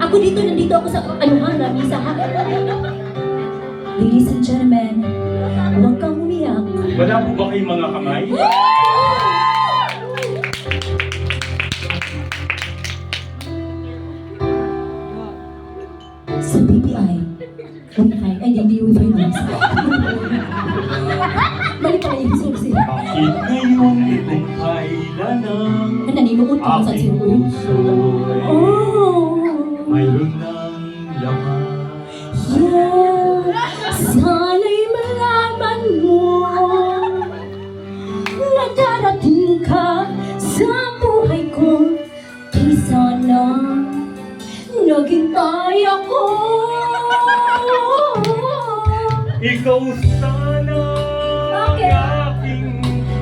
Ako nandito ako sa misa ha. Ladies and gentlemen, huwag kang umiyak. Wala po ba kayong mga kamay? Sa BPI, Wi-Fi, ay hindi Wi-Fi noise. Balik pala yung susi. Bakit ngayon itong kailanang Naninuot ko sa aking sinuwi. puso'y Oh! mayroon ng laman? Yeah, sana'y malaman mo na darating ka sa buhay ko. Di sana naghintay ako. Ikaw sana ang Okay. aking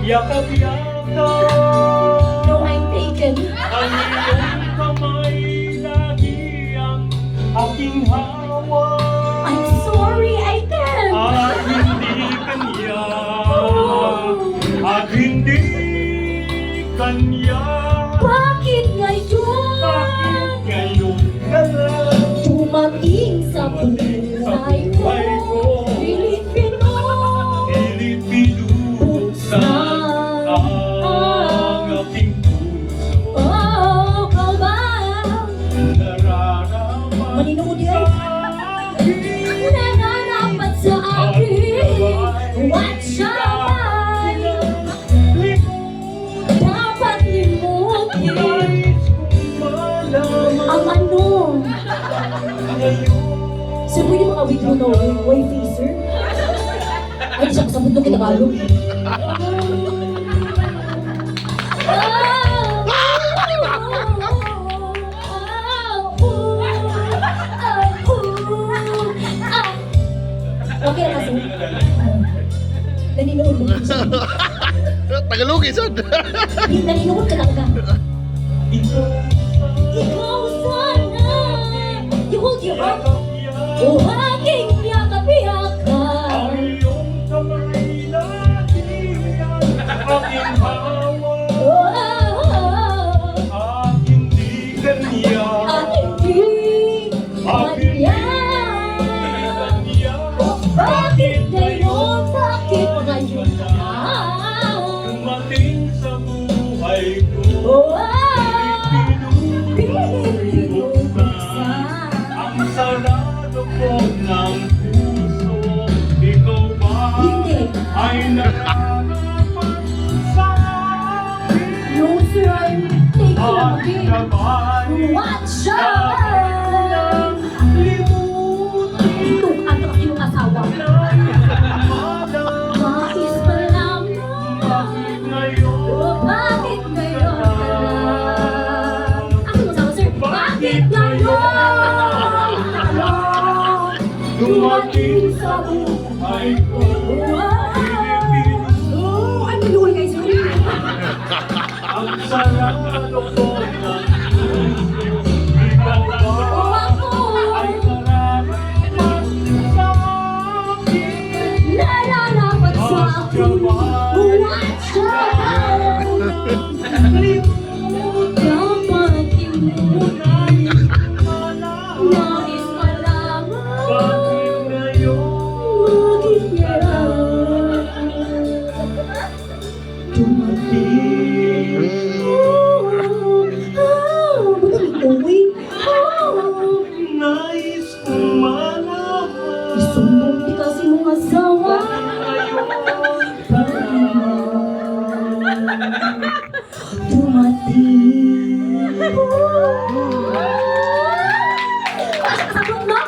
yakap-yakap. No, I'm taken. Ang iyong kamay lagi ang aking hawak. I'm sorry, I can't. At hindi kanya, at hindi kanya. Bakit ngayon Bakit ngayon ka lang dumating sa buhay ko? Pilipino, Pilipino buksan ang aking puso. oh, kalma. Nararapat Maninood sa yan. akin. Nararapat sa akin. What shall I? Dapat limutin Nais kong malaman ang ano. ngayon. Sir, pwede makawit mo na wifi, sir? Ay, siya kasabot nung Tagalog. Okay na kasi. Naninood mo. Tagalog isod. Naninood ka talaga. Ikaw Ikaw sana. You hold your heart. yakap-yakap. O aking yakap-yakap. Ang iyong kamay lagi ang aking hawak. At hindi kanya, At hindi kanya. kanya. Bakit ngayon? Bakit ngayon ka? Dumating sa buhay ko. Pilipino buksan. Ang sarado ko ng puso. Ikaw ba Hindi. ay nararapat sa akin? No, sir, I'm taking a At break. naman What shall I? limutin Ito, ang kasi yung asawa. Mais pa lamang. bakit ngayon? Bakit ngayon ka lang? Ako mo sawa, sir. Bakit ngayon? Dumating sa buhay ko. Oh, ay, maluwal kayo, sir. Ang sarado ko ng puso. Ikaw ba ay nararapat sa akin? Nalalapat sa akin. What shall I? Dapat imutin. Nais pa lamang. Bakit ngayon? Bakit ngayon? Dumating Uwi. nais kong malaman. Isumbong di kasi mong asawa. Dumating. Sagot na?